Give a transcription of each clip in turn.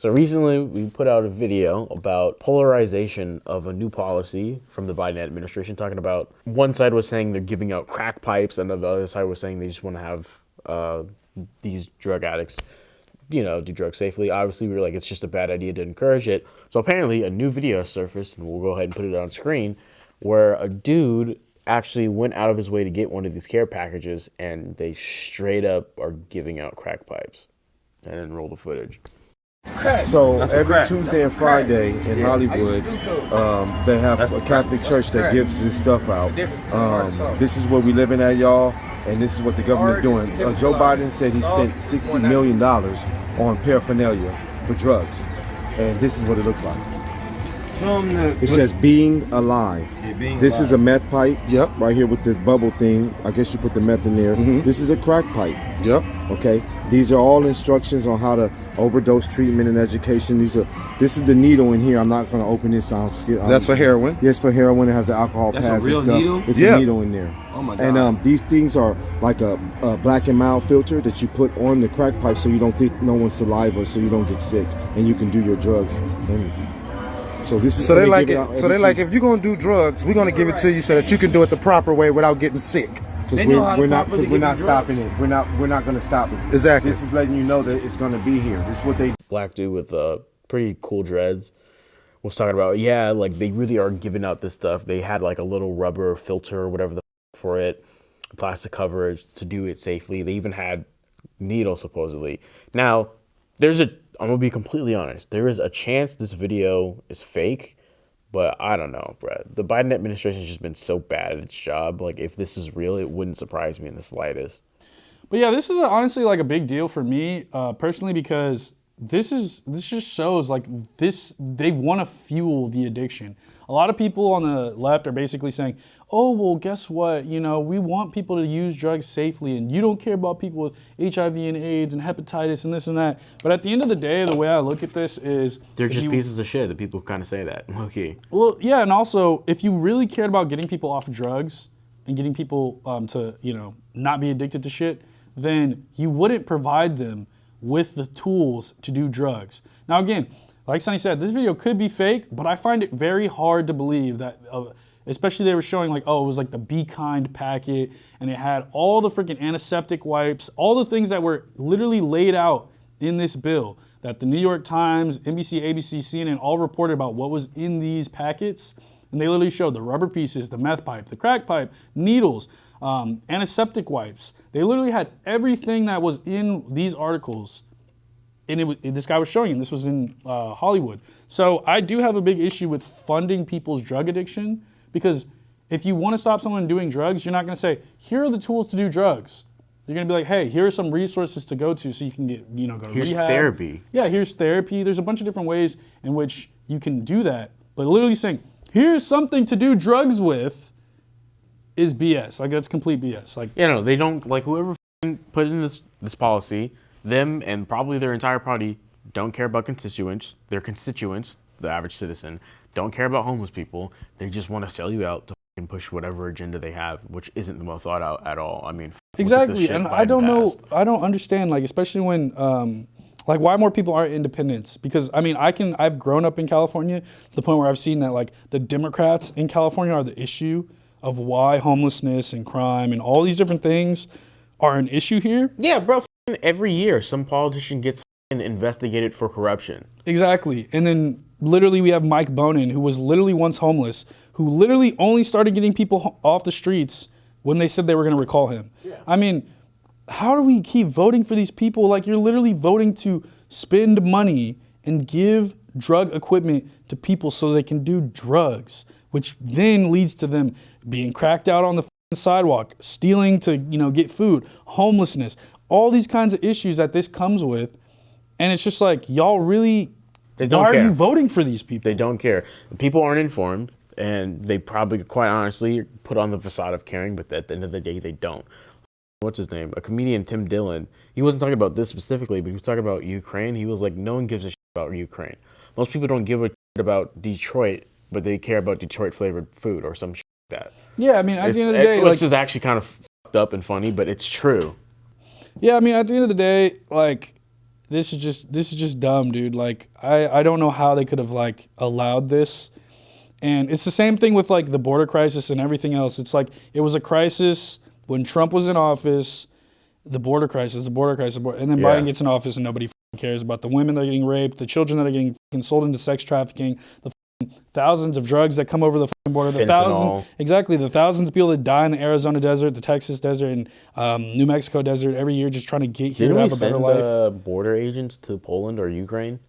So recently we put out a video about polarization of a new policy from the Biden administration, talking about one side was saying they're giving out crack pipes, and the other side was saying they just want to have these drug addicts, do drugs safely. Obviously, we were like, it's just a bad idea to encourage it. So apparently a new video surfaced, and we'll go ahead and put it on screen, where a dude actually went out of his way to get one of these care packages, and they straight up are giving out crack pipes. And then roll the footage. So every Tuesday and Friday in Hollywood, they have a Catholic church that gives this stuff out. This is what we living at, y'all, and this is what the government's doing. Joe Biden said he spent $60 million on paraphernalia for drugs, and this is what it looks like. It says "Being Alive." This is a meth pipe. Yep. Right here with this bubble thing. I guess you put the meth in there. This is a crack pipe. Yep. Okay. These are all instructions on how to overdose treatment and education. This is the needle in here. I'm not going to open this. I'm scared. That's for heroin? Yes, for heroin. It has the alcohol pads and stuff. That's a real needle? It's a needle in there. Oh my God. And these things are like a black and mild filter that you put on the crack pipe so you don't think no one's saliva, so you don't get sick, and you can do your drugs. And so this is they like if you're gonna do drugs, we're gonna give it to you so that you can do it the proper way without getting sick. Because we're not stopping it. We're not gonna stop it. Exactly. This is letting you know that it's gonna be here. This is what they. Black dude with pretty cool dreads was talking about. Yeah, like they really are giving out this stuff. They had like a little rubber filter or whatever for it, plastic coverage to do it safely. They even had needles supposedly. Now, I'm gonna be completely honest. There is a chance this video is fake, but I don't know, bro. The Biden administration has just been so bad at its job. Like, if this is real, it wouldn't surprise me in the slightest. But yeah, this is honestly like a big deal for me personally, because this just shows like they want to fuel the addiction. A lot of people on the left are basically saying, oh, well, guess what? We want people to use drugs safely, and you don't care about people with HIV and AIDS and hepatitis and this and that. But at the end of the day, the way I look at this is they're just pieces of shit. The people kind of say that. Okay. Well, yeah, and also if you really cared about getting people off drugs and getting people to not be addicted to shit, then you wouldn't provide them with the tools to do drugs. Now, again, like Sonny said, this video could be fake, but I find it very hard to believe that, especially they were showing like, oh, it was like the Be Kind packet, and it had all the freaking antiseptic wipes, all the things that were literally laid out in this bill that the New York Times, NBC, ABC, CNN all reported about what was in these packets. And they literally showed the rubber pieces, the meth pipe, the crack pipe, needles, antiseptic wipes. They literally had everything that was in these articles. And this guy was showing it. This was in Hollywood. So I do have a big issue with funding people's drug addiction, because if you want to stop someone doing drugs, you're not going to say, here are the tools to do drugs. You're going to be like, hey, here are some resources to go to so you can get, go to here's rehab. Therapy. Yeah, here's therapy. There's a bunch of different ways in which you can do that. But literally saying, here's something to do drugs with is BS. Like, that's complete BS. Like, they don't, like, whoever put in this policy, them and probably their entire party don't care about their constituents, the average citizen, don't care about homeless people. They just want to sell you out to push whatever agenda they have, which isn't the most thought out at all. I mean, exactly. And I don't understand, like, especially when, like, why more people aren't independents? Because, I mean, I've grown up in California to the point where I've seen that, like, the Democrats in California are the issue of why homelessness and crime and all these different things are an issue here. Yeah, bro. Every year, some politician gets investigated for corruption. Exactly. And then literally we have Mike Bonin, who was literally once homeless, who literally only started getting people off the streets when they said they were going to recall him. Yeah. I mean, how do we keep voting for these people? Like, you're literally voting to spend money and give drug equipment to people so they can do drugs, which then leads to them being cracked out on the sidewalk, stealing to, get food, homelessness, all these kinds of issues that this comes with. And it's just like, y'all really, why are you voting for these people? They don't care. People aren't informed, and they probably, quite honestly, put on the facade of caring, but at the end of the day, they don't. What's his name? A comedian, Tim Dillon. He wasn't talking about this specifically, but he was talking about Ukraine. He was like, no one gives a shit about Ukraine. Most people don't give a shit about Detroit, but they care about Detroit-flavored food or some shit like that. Yeah, I mean, at the end of the day, which is actually kind of fucked up and funny, but it's true. Yeah, I mean, at the end of the day, like, this is just dumb, dude. Like I don't know how they could have like allowed this. And it's the same thing with like the border crisis and everything else. It's like it was a crisis when Trump was in office, the border crisis, and then Yeah. Biden gets in office and nobody cares about the women that are getting raped, the children that are getting sold into sex trafficking, the thousands of drugs that come over the border, the thousands of people that die in the Arizona desert, the Texas desert, and New Mexico desert every year just trying to get here Didn't to we have a better send life. border agents to Poland or Ukraine?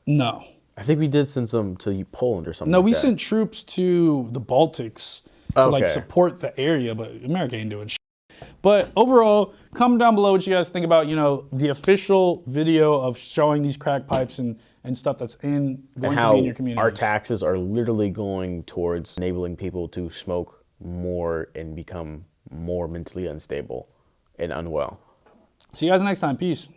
No. I think we did send some to Poland or something. No, like we that. sent troops to the Baltics to like Okay. support the area, but America ain't doing shit. But overall, comment down below what you guys think about, the official video of showing these crack pipes and stuff that's going and to how be in your community. our taxes are literally going towards enabling people to smoke more and become more mentally unstable and unwell. See you guys next time. Peace.